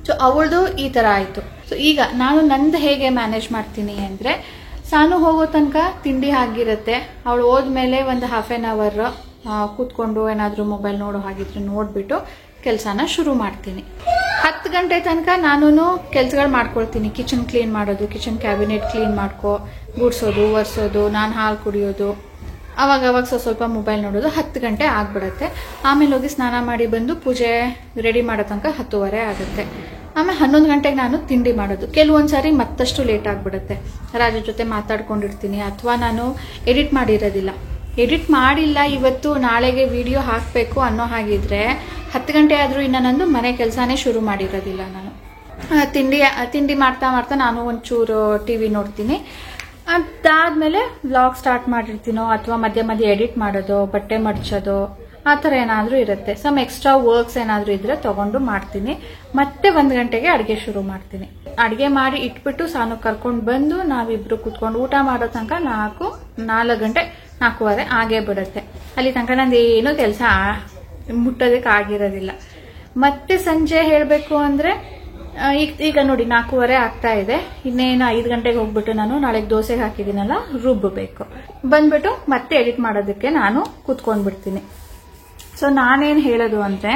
ಸೊ ಅವಳದು ಈ ತರ ಆಯ್ತು. ಸೊ ಈಗ ನಾನು ನಂದು ಹೇಗೆ ಮ್ಯಾನೇಜ್ ಮಾಡ್ತೀನಿ ಅಂದ್ರೆ, ಸಾನು ಹೋಗೋ ತನಕ ತಿಂಡಿ ಆಗಿರುತ್ತೆ, ಅವಳು ಹೋದ್ಮೇಲೆ ಒಂದು 1/2 hour ಕೂತ್ಕೊಂಡು ಏನಾದ್ರೂ ಮೊಬೈಲ್ ನೋಡೋ ಹಾಗಿದ್ರೆ ನೋಡ್ಬಿಟ್ಟು ಕೆಲಸನ ಶುರು ಮಾಡ್ತೀನಿ. 10 ಗಂಟೆ ತನಕ ನಾನು ಕೆಲಸಗಳು ಮಾಡ್ಕೊಳ್ತೀನಿ. ಕಿಚನ್ ಕ್ಲೀನ್ ಮಾಡೋದು, ಕಿಚನ್ ಕ್ಯಾಬಿನೆಟ್ ಕ್ಲೀನ್ ಗುಡ್ಸೋದು, ಒರೆಸೋದು, ನಾನು ಹಾಲು ಕುಡಿಯೋದು, ಅವಾಗ ಸ್ವಲ್ಪ ಮೊಬೈಲ್ ನೋಡೋದು. 10 ಗಂಟೆ ಆಗ್ಬಿಡುತ್ತೆ. ಆಮೇಲೆ ಹೋಗಿ ಸ್ನಾನ ಮಾಡಿ ಬಂದು ಪೂಜೆ ರೆಡಿ ಮಾಡೋ ತನಕ 10:30 ಆಗುತ್ತೆ. ಆಮೇಲೆ 11 ಗಂಟೆಗೆ ನಾನು ತಿಂಡಿ ಮಾಡೋದು. ಕೆಲವೊಂದ್ಸಾರಿ ಮತ್ತಷ್ಟು ಲೇಟ್ ಆಗ್ಬಿಡುತ್ತೆ. ರಾಜ ಜೊತೆ ಮಾತಾಡ್ಕೊಂಡಿರ್ತೀನಿ, ಅಥವಾ ನಾನು ಎಡಿಟ್ ಮಾಡಿರೋದಿಲ್ಲ, ಎಡಿಟ್ ಮಾಡಿಲ್ಲ ಇವತ್ತು ನಾಳೆಗೆ ವಿಡಿಯೋ ಹಾಕಬೇಕು ಅನ್ನೋ ಹಾಗಿದ್ರೆ 10 ಗಂಟೆ ಆದರೂ ಇನ್ನು ನಂದು ಮನೆ ಕೆಲಸನೇ ಶುರು ಮಾಡಿರೋದಿಲ್ಲ. ನಾನು ತಿಂಡಿ ಮಾಡ್ತಾ ನಾನು ಒಂಚೂರು ಟಿವಿ ನೋಡ್ತೀನಿ. ಅದಾದ್ಮೇಲೆ ವ್ಲಾಗ್ ಸ್ಟಾರ್ಟ್ ಮಾಡಿರ್ತೀನೋ, ಅಥವಾ ಮಧ್ಯೆ ಎಡಿಟ್ ಮಾಡೋದು, ಬಟ್ಟೆ ಮಡ್ಚೋದು, ಆ ಥರ ಏನಾದರೂ ಇರುತ್ತೆ. ಸಮ್ ಎಕ್ಸ್ಟ್ರಾ ವರ್ಕ್ಸ್ ಏನಾದರೂ ಇದ್ರೆ ತಗೊಂಡು ಮಾಡ್ತೀನಿ. ಮತ್ತೆ 1 ಗಂಟೆಗೆ ಅಡುಗೆ ಶುರು ಮಾಡ್ತೀನಿ. ಅಡುಗೆ ಮಾಡಿ ಇಟ್ಬಿಟ್ಟು ಸಾನು ಕರ್ಕೊಂಡು ಬಂದು ನಾವಿಬ್ರು ಕುತ್ಕೊಂಡು ಊಟ ಮಾಡೋ ತನಕ 4 ಗಂಟೆ 4:15 ಆಗೇ ಬಿಡುತ್ತೆ. ಅಲ್ಲಿ ತನಕ ನಂದು ಏನೂ ಕೆಲಸ ಮುಟ್ಟೋದಕ್ಕೆ ಆಗಿರೋದಿಲ್ಲ. ಮತ್ತೆ ಸಂಜೆ ಹೇಳಬೇಕು ಅಂದರೆ ಈಗ ನೋಡಿ 4:15 ಆಗ್ತಾ ಇದೆ. ಇನ್ನೇನು 5 ಗಂಟೆಗೆ ಹೋಗ್ಬಿಟ್ಟು ನಾನು ನಾಳೆಗೆ ದೋಸೆಗೆ ಹಾಕಿದ್ದೀನಲ್ಲ ರುಬ್ಬಬೇಕು. ಬಂದ್ಬಿಟ್ಟು ಮತ್ತೆ ಎಡಿಟ್ ಮಾಡೋದಕ್ಕೆ ನಾನು ಕೂತ್ಕೊಂಡ್ಬಿಡ್ತೀನಿ. ಸೊ ನಾನೇನು ಹೇಳೋದು ಅಂದರೆ,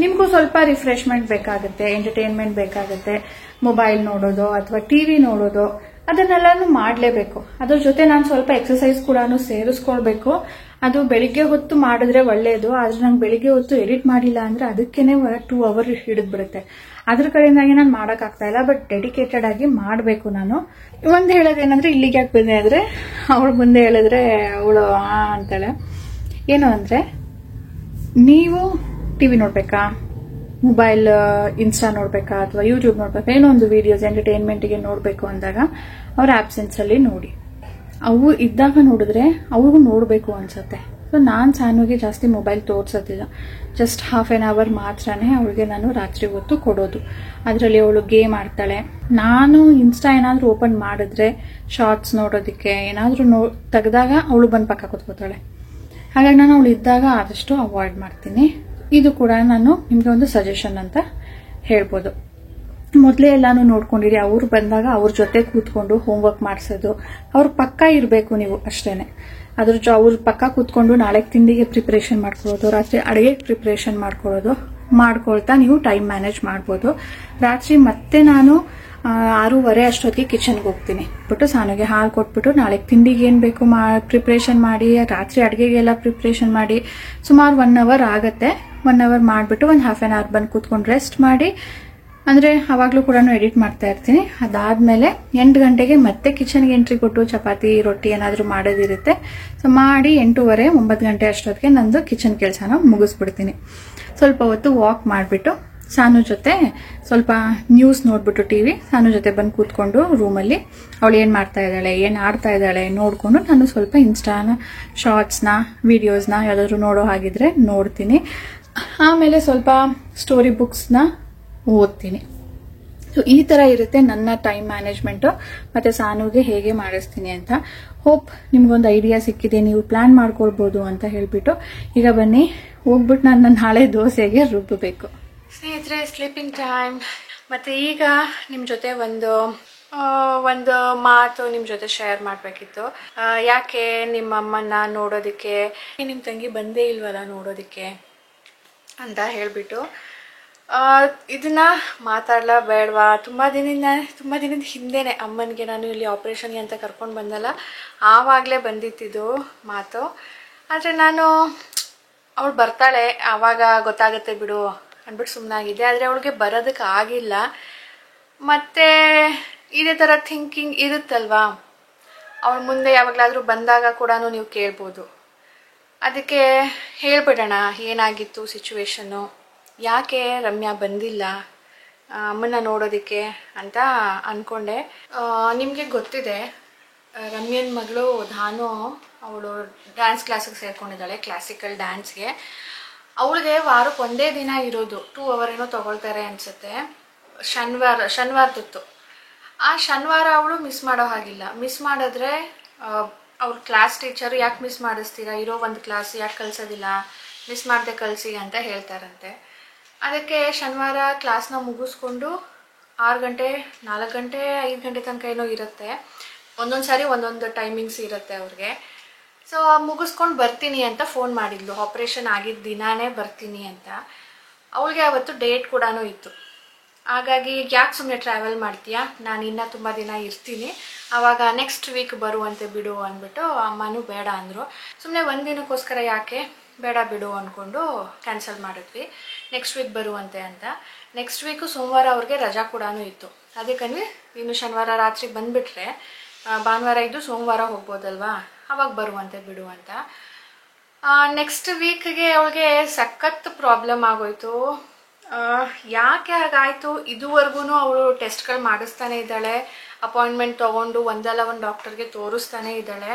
ನಿಮಗೂ ಸ್ವಲ್ಪ ರಿಫ್ರೆಶ್ಮೆಂಟ್ ಬೇಕಾಗುತ್ತೆ, ಎಂಟರ್ಟೈನ್ಮೆಂಟ್ ಬೇಕಾಗುತ್ತೆ. ಮೊಬೈಲ್ ನೋಡೋದು ಅಥವಾ ಟಿವಿ ನೋಡೋದು ಅದನ್ನೆಲ್ಲಾನು ಮಾಡಲೇಬೇಕು. ಅದ್ರ ಜೊತೆ ನಾನು ಸ್ವಲ್ಪ ಎಕ್ಸರ್ಸೈಸ್ ಕೂಡ ಸೇರಿಸ್ಕೊಳ್ಬೇಕು. ಅದು ಬೆಳಿಗ್ಗೆ ಹೊತ್ತು ಮಾಡಿದ್ರೆ ಒಳ್ಳೆಯದು. ಆದ್ರೆ ನಂಗೆ ಬೆಳಿಗ್ಗೆ ಹೊತ್ತು ಎಡಿಟ್ ಮಾಡಿಲ್ಲ ಅಂದ್ರೆ ಅದಕ್ಕೇನೆ 2 hour ಹಿಡಿದ್ಬಿಡುತ್ತೆ. ಅದ್ರ ಕಡೆಯಿಂದಾಗಿ ನಾನು ಮಾಡೋಕ್ಕಾಗ್ತಾ ಇಲ್ಲ. ಬಟ್ ಡೆಡಿಕೇಟೆಡ್ ಆಗಿ ಮಾಡಬೇಕು. ನಾನು ಒಂದು ಹೇಳೋದೇನಂದ್ರೆ, ಇಲ್ಲಿಗೆ ಯಾಕೆ ಬಂದೆ ಅಂದ್ರೆ, ಅವಳು ಮುಂದೆ ಹೇಳಿದ್ರೆ ಅವಳು ಅಂತಾಳೆ. ಏನು ಅಂದ್ರೆ, ನೀವು ಟಿವಿ ನೋಡ್ಬೇಕಾ, ಮೊಬೈಲ್ ಇನ್ಸ್ಟಾ ನೋಡ್ಬೇಕಾ, ಅಥವಾ ಯೂಟ್ಯೂಬ್ ನೋಡ್ಬೇಕಾ, ಏನೋ ಒಂದು ವಿಡಿಯೋಸ್ ಎಂಟರ್ಟೈನ್ಮೆಂಟ್ಗೆ ನೋಡ್ಬೇಕು ಅಂದಾಗ ಅವ್ರ ಆಬ್ಸೆನ್ಸ್ ಅಲ್ಲಿ ನೋಡಿ. ಅವು ಇದ್ದಾಗ ನೋಡಿದ್ರೆ ಅವ್ರಿಗೂ ನೋಡ್ಬೇಕು ಅನ್ಸುತ್ತೆ. ಸೊ ನಾನು ಸಾನುಗೆ ಜಾಸ್ತಿ ಮೊಬೈಲ್ ತೋರ್ಸೋದಿಲ್ಲ. ಜಸ್ಟ್ 1/2 hour ಮಾತ್ರನೇ ಅವಳಿಗೆ ನಾನು ರಾತ್ರಿ ಹೊತ್ತು ಕೊಡೋದು. ಅದರಲ್ಲಿ ಅವಳು ಗೇಮ್ ಆಡ್ತಾಳೆ. ನಾನು ಇನ್ಸ್ಟಾ ಏನಾದ್ರೂ ಓಪನ್ ಮಾಡಿದ್ರೆ ಶಾರ್ಟ್ಸ್ ನೋಡೋದಕ್ಕೆ ಏನಾದ್ರೂ ತೆಗೆದಾಗ ಅವಳು ಬಂದು ಪಕ್ಕ ಕೂತ್ಕೋತಾಳೆ. ಹಾಗಾಗಿ ನಾನು ಅವಳು ಇದ್ದಾಗ ಆದಷ್ಟು ಅವಾಯ್ಡ್ ಮಾಡ್ತೀನಿ. ಇದು ಕೂಡ ನಾನು ನಿಮ್ಗೆ ಒಂದು ಸಜೆಷನ್ ಅಂತ ಹೇಳ್ಬೋದು. ಮೊದಲೇ ಎಲ್ಲಾನು ನೋಡ್ಕೊಂಡಿರಿ. ಅವ್ರು ಬಂದಾಗ ಅವ್ರ ಜೊತೆ ಕೂತ್ಕೊಂಡು ಹೋಮ್ವರ್ಕ್ ಮಾಡಿಸೋದು, ಅವ್ರ ಪಕ್ಕ ಇರಬೇಕು ನೀವು ಅಷ್ಟೇನೆ. ಅವ್ರ ಪಕ್ಕ ಕೂತ್ಕೊಂಡು ನಾಳೆ ತಿಂಡಿಗೆ ಪ್ರಿಪರೇಷನ್ ಮಾಡ್ಕೊಳ್ಳೋದು, ರಾತ್ರಿ ಅಡುಗೆ ಪ್ರಿಪರೇಷನ್ ಮಾಡ್ಕೊಳ್ತಾ ನೀವು ಟೈಮ್ ಮ್ಯಾನೇಜ್ ಮಾಡ್ಬೋದು. ರಾತ್ರಿ ಮತ್ತೆ ನಾನು 6:30 ಅಷ್ಟೊತ್ತಿಗೆ ಕಿಚನ್ಗೆ ಹೋಗ್ತೀನಿ. ಬಿಟ್ಟು ಸಾನಿಗೆ ಹಾಲು ಕೊಟ್ಬಿಟ್ಟು ನಾಳೆ ತಿಂಡಿಗೆ ಏನು ಬೇಕು ಪ್ರಿಪ್ರೇಷನ್ ಮಾಡಿ, ರಾತ್ರಿ ಅಡುಗೆಗೆಲ್ಲ ಪ್ರಿಪ್ರೇಷನ್ ಮಾಡಿ ಸುಮಾರು 1 hour ಆಗುತ್ತೆ. 1 hour ಮಾಡಿಬಿಟ್ಟು ಒಂದು 1/2 hour ಬಂದು ಕೂತ್ಕೊಂಡು ರೆಸ್ಟ್ ಮಾಡಿ ಅಂದರೆ ಆವಾಗಲೂ ಕೂಡ ಎಡಿಟ್ ಮಾಡ್ತಾ ಇರ್ತೀನಿ. ಅದಾದಮೇಲೆ 8 ಗಂಟೆಗೆ ಮತ್ತೆ ಕಿಚನ್ಗೆ ಎಂಟ್ರಿ ಕೊಟ್ಟು ಚಪಾತಿ ರೊಟ್ಟಿ ಏನಾದರೂ ಮಾಡೋದಿರುತ್ತೆ. ಸೊ ಮಾಡಿ 8:30 9 ಗಂಟೆ ಅಷ್ಟೊತ್ತಿಗೆ ನಂದು ಕಿಚನ್ ಕೆಲಸನ ಮುಗಿಸ್ಬಿಡ್ತೀನಿ. ಸ್ವಲ್ಪ ಹೊತ್ತು ವಾಕ್ ಮಾಡಿಬಿಟ್ಟು ಸಾನು ಜೊತೆ ಸ್ವಲ್ಪ ನ್ಯೂಸ್ ನೋಡ್ಬಿಟ್ಟು ಟಿವಿ ಸಾನು ಜೊತೆ ಬಂದು ಕೂತ್ಕೊಂಡು ರೂಮಲ್ಲಿ ಅವಳು ಏನು ಮಾಡ್ತಾ ಇದ್ದಾಳೆ ಏನು ಆಡ್ತಾ ಇದ್ದಾಳೆ ನೋಡಿಕೊಂಡು ನಾನು ಸ್ವಲ್ಪ ಇನ್ಸ್ಟಾನ ಶಾರ್ಟ್ಸ್ನ ವಿಡಿಯೋಸ್ನ ಯಾವುದಾದ್ರೂ ನೋಡೋ ಹಾಗಿದ್ರೆ ನೋಡ್ತೀನಿ. ಆಮೇಲೆ ಸ್ವಲ್ಪ ಸ್ಟೋರಿ ಬುಕ್ಸ್ನ ಓದ್ತೀನಿ. ಸೊ ಈ ಥರ ಇರುತ್ತೆ ನನ್ನ ಟೈಮ್ ಮ್ಯಾನೇಜ್ಮೆಂಟು ಮತ್ತು ಸಾನುಗೆ ಹೇಗೆ ಮಾಡಿಸ್ತೀನಿ ಅಂತ. ಹೋಪ್ ನಿಮ್ಗೊಂದು ಐಡಿಯಾ ಸಿಕ್ಕಿದೆ, ನೀವು ಪ್ಲಾನ್ ಮಾಡ್ಕೊಳ್ಬೋದು ಅಂತ ಹೇಳಿಬಿಟ್ಟು ಈಗ ಬನ್ನಿ ಹೋಗ್ಬಿಟ್ಟು ನಾನು ನಾಳೆ ದೋಸೆಗೆ ರುಬ್ಬಬೇಕು. ಸ್ನೇಹಿತರೆ, ಸ್ಲೀಪಿಂಗ್ ಟೈಮ್. ಮತ್ತು ಈಗ ನಿಮ್ಮ ಜೊತೆ ಒಂದು ಮಾತು ನಿಮ್ಮ ಜೊತೆ ಶೇರ್ ಮಾಡಬೇಕಿತ್ತು. ಯಾಕೆ ನಿಮ್ಮಮ್ಮನ್ನ ನೋಡೋದಕ್ಕೆ ನಿಮ್ಮ ತಂಗಿ ಬಂದೇ ಇಲ್ವಲ್ಲ ನೋಡೋದಕ್ಕೆ ಅಂತ ಹೇಳಿಬಿಟ್ಟು ಇದನ್ನ ಮಾತಾಡಲ ಬೇಡವಾ. ತುಂಬ ದಿನದ ಹಿಂದೆನೇ ಅಮ್ಮನಿಗೆ ನಾನು ಇಲ್ಲಿ ಆಪ್ರೇಷನ್ಗೆ ಅಂತ ಕರ್ಕೊಂಡು ಬಂದಲ್ಲ, ಆವಾಗಲೇ ಬಂದಿತ್ತಿದ್ದು ಮಾತು. ಆದರೆ ನಾನು ಅವಳು ಬರ್ತಾಳೆ ಆವಾಗ ಗೊತ್ತಾಗುತ್ತೆ ಬಿಡು ಅಂದ್ಬಿಟ್ಟು ಸುಮ್ಮನಾಗಿದ್ದೆ. ಆದರೆ ಅವಳಿಗೆ ಬರೋದಕ್ಕೆ ಆಗಿಲ್ಲ. ಮತ್ತು ಇದೇ ಥರ ಥಿಂಕಿಂಗ್ ಇರುತ್ತಲ್ವಾ, ಅವಳು ಮುಂದೆ ಯಾವಾಗಲಾದರೂ ಬಂದಾಗ ಕೂಡ ನೀವು ಕೇಳ್ಬೋದು. ಅದಕ್ಕೆ ಹೇಳ್ಬಿಡೋಣ ಏನಾಗಿತ್ತು ಸಿಚುವೇಶನ್ನು, ಯಾಕೆ ರಮ್ಯಾ ಬಂದಿಲ್ಲ ಅಮ್ಮನ್ನ ನೋಡೋದಕ್ಕೆ ಅಂತ ಅಂದ್ಕೊಂಡೆ. ನಿಮಗೆ ಗೊತ್ತಿದೆ, ರಮ್ಯನ ಮಗಳು ಧಾನು ಅವಳು ಡ್ಯಾನ್ಸ್ ಕ್ಲಾಸಿಗೆ ಸೇರ್ಕೊಂಡಿದ್ದಾಳೆ, ಕ್ಲಾಸಿಕಲ್ ಡ್ಯಾನ್ಸ್ಗೆ. ಅವಳಿಗೆ ವಾರಕ್ಕೆ ಒಂದೇ ದಿನ ಇರೋದು, 2 hour ಏನೋ ತೊಗೊಳ್ತಾರೆ ಅನಿಸುತ್ತೆ. ಶನಿವಾರದಿತ್ತು. ಆ ಶನಿವಾರ ಅವಳು ಮಿಸ್ ಮಾಡೋ ಹಾಗಿಲ್ಲ. ಮಿಸ್ ಮಾಡಿದ್ರೆ ಅವ್ರ ಕ್ಲಾಸ್ ಟೀಚರು ಯಾಕೆ ಮಿಸ್ ಮಾಡಿಸ್ತೀರಾ, ಇರೋ ಒಂದು ಕ್ಲಾಸ್ ಯಾಕೆ ಕಲಿಸೋದಿಲ್ಲ, ಮಿಸ್ ಮಾಡದೆ ಕಲಿಸಿ ಅಂತ ಹೇಳ್ತಾರಂತೆ. ಅದಕ್ಕೆ ಶನಿವಾರ ಕ್ಲಾಸ್ನ ಮುಗಿಸ್ಕೊಂಡು 6 ಗಂಟೆ 4 ಗಂಟೆ 5 ಗಂಟೆ ತನಕ ಏನೋ ಇರುತ್ತೆ. ಒಂದೊಂದು ಸಾರಿ ಒಂದೊಂದು ಟೈಮಿಂಗ್ಸ್ ಇರುತ್ತೆ ಅವ್ರಿಗೆ. ಸೊ ಮುಗಿಸ್ಕೊಂಡು ಬರ್ತೀನಿ ಅಂತ ಫೋನ್ ಮಾಡಿದ್ಲು, ಆಪ್ರೇಷನ್ ಆಗಿದ್ದ ದಿನಾನೇ ಬರ್ತೀನಿ ಅಂತ. ಅವಳಿಗೆ ಅವತ್ತು ಡೇಟ್ ಕೂಡ ಇತ್ತು. ಹಾಗಾಗಿ ಯಾಕೆ ಸುಮ್ಮನೆ ಟ್ರಾವೆಲ್ ಮಾಡ್ತೀಯಾ, ನಾನು ಇನ್ನೂ ತುಂಬ ದಿನ ಇರ್ತೀನಿ, ಆವಾಗ ನೆಕ್ಸ್ಟ್ ವೀಕ್ ಬರುವಂತೆ ಬಿಡು ಅಂದ್ಬಿಟ್ಟು ಅಮ್ಮನೂ ಬೇಡ ಅಂದರು. ಸುಮ್ಮನೆ ಒಂದು ದಿನಕ್ಕೋಸ್ಕರ ಯಾಕೆ, ಬೇಡ ಬಿಡು ಅಂದ್ಕೊಂಡು ಕ್ಯಾನ್ಸಲ್ ಮಾಡಿದ್ವಿ. ನೆಕ್ಸ್ಟ್ ವೀಕ್ ಬರುವಂತೆ ಅಂತ. ನೆಕ್ಸ್ಟ್ ವೀಕು ಸೋಮವಾರ ಅವ್ರಿಗೆ ರಜಾ ಕೂಡ ಇತ್ತು. ಅದಕ್ಕಂದ್ರೆ ಇನ್ನು ಶನಿವಾರ ರಾತ್ರಿ ಬಂದುಬಿಟ್ರೆ ಭಾನುವಾರ ಇದ್ದು ಸೋಮವಾರ ಹೋಗ್ಬೋದಲ್ವಾ, ಅವಾಗ ಬರುವಂತೆ ಬಿಡು ಅಂತ. ನೆಕ್ಸ್ಟ್ ವೀಕ್ಗೆ ಅವಳಿಗೆ ಸಖತ್ ಪ್ರಾಬ್ಲಮ್ ಆಗೋಯ್ತು. ಯಾಕೆ ಹಾಗಾಯಿತು, ಇದುವರೆಗೂ ಅವಳು ಟೆಸ್ಟ್ಗಳು ಮಾಡಿಸ್ತಾನೆ ಇದ್ದಾಳೆ, ಅಪಾಯಿಂಟ್ಮೆಂಟ್ ತೊಗೊಂಡು ಒಂದಲ್ಲ ಒಂದು ಡಾಕ್ಟರ್ಗೆ ತೋರಿಸ್ತಾನೆ ಇದ್ದಾಳೆ.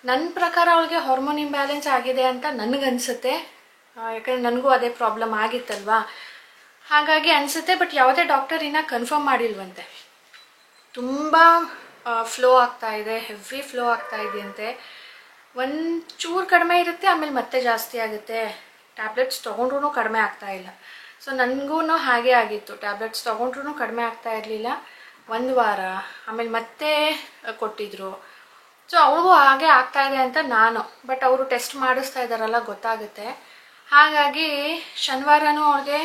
ನನ್ನ ಪ್ರಕಾರ ಅವಳಿಗೆ ಹಾರ್ಮೋನ್ ಇಂಬ್ಯಾಲೆನ್ಸ್ ಆಗಿದೆ ಅಂತ ನನಗನ್ಸುತ್ತೆ. ಯಾಕಂದರೆ ನನಗೂ ಅದೇ ಪ್ರಾಬ್ಲಮ್ ಆಗಿತ್ತಲ್ವಾ, ಹಾಗಾಗಿ ಅನಿಸುತ್ತೆ. ಬಟ್ ಯಾವುದೇ ಡಾಕ್ಟರ್ ಇನ್ನೂ ಕನ್ಫರ್ಮ್ ಮಾಡಿಲ್ವಂತೆ. ತುಂಬ ಫ್ಲೋ ಆಗ್ತಾ ಇದೆ, ಹೆವಿ ಫ್ಲೋ ಆಗ್ತಾ ಇದೆಯಂತೆ. ಒಂಚೂರು ಕಡಿಮೆ ಇರುತ್ತೆ, ಆಮೇಲೆ ಮತ್ತೆ ಜಾಸ್ತಿ ಆಗುತ್ತೆ. ಟ್ಯಾಬ್ಲೆಟ್ಸ್ ತೊಗೊಂಡ್ರೂ ಕಡಿಮೆ ಆಗ್ತಾ ಇಲ್ಲ. ಸೊ ನನಗೂ ಹಾಗೆ ಆಗಿತ್ತು, ಟ್ಯಾಬ್ಲೆಟ್ಸ್ ತೊಗೊಂಡ್ರೂ ಕಡಿಮೆ ಆಗ್ತಾ ಇರಲಿಲ್ಲ. 1 ವಾರ ಆಮೇಲೆ ಮತ್ತೆ ಕೊಟ್ಟಿದ್ರು. ಸೊ ಅವಳಿಗೂ ಹಾಗೆ ಆಗ್ತಾ ಇದೆ ಅಂತ ನಾನು, ಬಟ್ ಅವರು ಟೆಸ್ಟ್ ಮಾಡಿಸ್ತಾ ಇದ್ದಾರಲ್ಲ ಗೊತ್ತಾಗುತ್ತೆ. ಹಾಗಾಗಿ ಶನಿವಾರನೂ ಅವ್ಳಿಗೆ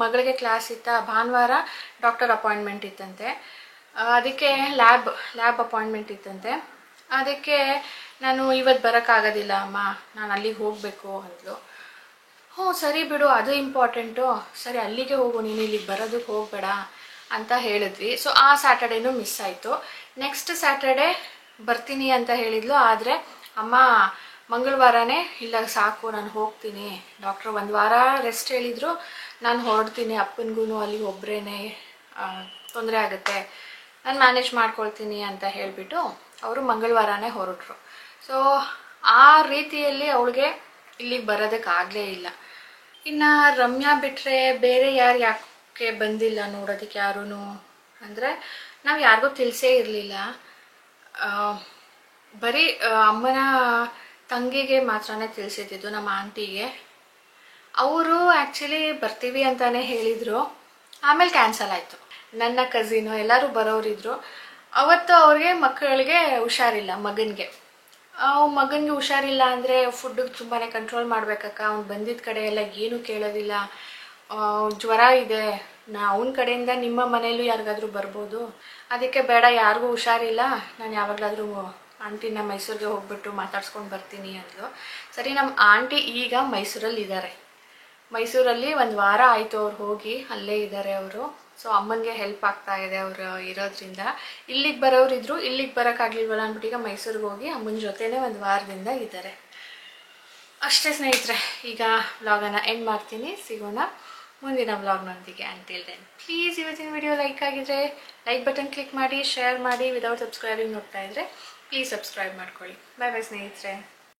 ಮಗಳಿಗೆ ಕ್ಲಾಸ್ ಇತ್ತ, ಭಾನುವಾರ ಡಾಕ್ಟರ್ ಅಪಾಯಿಂಟ್ಮೆಂಟ್ ಇತ್ತಂತೆ. ಅದಕ್ಕೆ ಲ್ಯಾಬ್ ಅಪಾಯಿಂಟ್ಮೆಂಟ್ ಇತ್ತಂತೆ. ಅದಕ್ಕೆ ನಾನು ಇವತ್ತು ಬರೋಕ್ಕಾಗೋದಿಲ್ಲ ಅಮ್ಮ, ನಾನು ಅಲ್ಲಿಗೆ ಹೋಗಬೇಕು ಅಂದ್ಲು. ಹ್ಞೂ ಸರಿ ಬಿಡು, ಅದು ಇಂಪಾರ್ಟೆಂಟು, ಸರಿ ಅಲ್ಲಿಗೆ ಹೋಗು, ನೀನು ಇಲ್ಲಿಗೆ ಬರೋದಕ್ಕೆ ಹೋಗಬೇಡ ಅಂತ ಹೇಳಿದ್ವಿ. ಸೊ ಆ ಸ್ಯಾಟರ್ಡೇನೂ ಮಿಸ್ ಆಯಿತು. ನೆಕ್ಸ್ಟ್ ಸ್ಯಾಟರ್ಡೇ ಬರ್ತೀನಿ ಅಂತ ಹೇಳಿದ್ಲು. ಆದರೆ ಅಮ್ಮ ಮಂಗಳವಾರನೇ ಇಲ್ಲ ಸಾಕು ನಾನು ಹೋಗ್ತೀನಿ, ಡಾಕ್ಟ್ರು 1 ವಾರ ರೆಸ್ಟ್ ಹೇಳಿದರು, ನಾನು ಹೊರಡ್ತೀನಿ, ಅಪ್ಪನಿಗೂ ಅಲ್ಲಿಗೆ ಒಬ್ಬರೇನೆ ತೊಂದರೆ ಆಗುತ್ತೆ, ನಾನು ಮ್ಯಾನೇಜ್ ಮಾಡ್ಕೊಳ್ತೀನಿ ಅಂತ ಹೇಳಿಬಿಟ್ಟು ಅವರು ಮಂಗಳವಾರನೇ ಹೊರಟರು. ಸೊ ಆ ರೀತಿಯಲ್ಲಿ ಅವಳಿಗೆ ಇಲ್ಲಿಗೆ ಬರೋದಕ್ಕಾಗಲೇ ಇಲ್ಲ. ಇನ್ನು ರಮ್ಯಾ ಬಿಟ್ಟರೆ ಬೇರೆ ಯಾಕೆ ಬಂದಿಲ್ಲ ನೋಡೋದಕ್ಕೆ ಯಾರೂ ಅಂದರೆ ನಾವು ಯಾರಿಗೂ ತಿಳಿಸೇ ಇರಲಿಲ್ಲ. ಬರೀ ಅಮ್ಮನ ತಂಗಿಗೆ ಮಾತ್ರನೇ ತಿಳಿಸಿದ್ದು, ನಮ್ಮ ಆಂಟಿಗೆ. ಅವರು ಆ್ಯಕ್ಚುಲಿ ಬರ್ತೀವಿ ಅಂತಲೇ ಹೇಳಿದರು, ಆಮೇಲೆ ಕ್ಯಾನ್ಸಲ್ ಆಯಿತು. ನನ್ನ ಕಸಿನು ಎಲ್ಲರೂ ಬರೋರಿದ್ರು. ಅವತ್ತು ಅವ್ರಿಗೆ ಮಕ್ಕಳಿಗೆ ಹುಷಾರಿಲ್ಲ, ಮಗನಿಗೆ ಹುಷಾರಿಲ್ಲ ಅಂದರೆ ಫುಡ್ಡಿಗೆ ತುಂಬಾ ಕಂಟ್ರೋಲ್ ಮಾಡಬೇಕಕ್ಕ. ಅವ್ನು ಬಂದಿದ್ದ ಕಡೆ ಎಲ್ಲ ಏನೂ ಕೇಳೋದಿಲ್ಲ, ಜ್ವರ ಇದೆ, ಅವನ ಕಡೆಯಿಂದ ನಿಮ್ಮ ಮನೆಯಲ್ಲೂ ಯಾರಿಗಾದ್ರೂ ಬರ್ಬೋದು, ಅದಕ್ಕೆ ಬೇಡ ಯಾರಿಗೂ ಹುಷಾರಿಲ್ಲ, ನಾನು ಯಾವಾಗಲಾದರೂ ಆಂಟಿನ ಮೈಸೂರಿಗೆ ಹೋಗ್ಬಿಟ್ಟು ಮಾತಾಡ್ಸ್ಕೊಂಡು ಬರ್ತೀನಿ ಅಂದ್ಲು. ಸರಿ, ನಮ್ಮ ಆಂಟಿ ಈಗ ಮೈಸೂರಲ್ಲಿ ಇದ್ದಾರೆ. ಮೈಸೂರಲ್ಲಿ 1 ವಾರ ಆಯಿತು ಅವ್ರು ಹೋಗಿ, ಅಲ್ಲೇ ಇದ್ದಾರೆ ಅವರು. ಸೊ ಅಮ್ಮನಿಗೆ ಹೆಲ್ಪ್ ಆಗ್ತಾ ಇದೆ ಅವರು ಇರೋದ್ರಿಂದ. ಇಲ್ಲಿಗೆ ಬರೋರಿದ್ರು, ಇಲ್ಲಿಗೆ ಬರೋಕ್ಕಾಗಲಿಲ್ವಲ್ಲ ಅಂದ್ಬಿಟ್ಟು ಈಗ ಮೈಸೂರಿಗೆ ಹೋಗಿ ಅಮ್ಮನ ಜೊತೆನೇ ಒಂದು ವಾರದಿಂದ ಇದ್ದಾರೆ. ಅಷ್ಟೇ ಸ್ನೇಹಿತರೆ, ಈಗ ವ್ಲಾಗನ್ನು ಎಂಡ್ ಮಾಡ್ತೀನಿ. ಸಿಗೋಣ ಮುಂದಿನ ವ್ಲಾಗ್ನೊಂದಿಗೆ. ಅಂಟಿಲ್ ದೆನ್ ಪ್ಲೀಸ್ ಇವತ್ತಿನ ವಿಡಿಯೋ ಲೈಕ್ ಆಗಿದ್ರೆ ಲೈಕ್ ಬಟನ್ ಕ್ಲಿಕ್ ಮಾಡಿ, ಶೇರ್ ಮಾಡಿ. ವಿದೌಟ್ ಸಬ್ಸ್ಕ್ರೈಬಿಂಗ್ ನೋಡ್ತಾ ಇದ್ರೆ ಪ್ಲೀಸ್ ಸಬ್ಸ್ಕ್ರೈಬ್ ಮಾಡ್ಕೊಳ್ಳಿ. ಬೈ ಬೈ ಸ್ನೇಹಿತರೆ.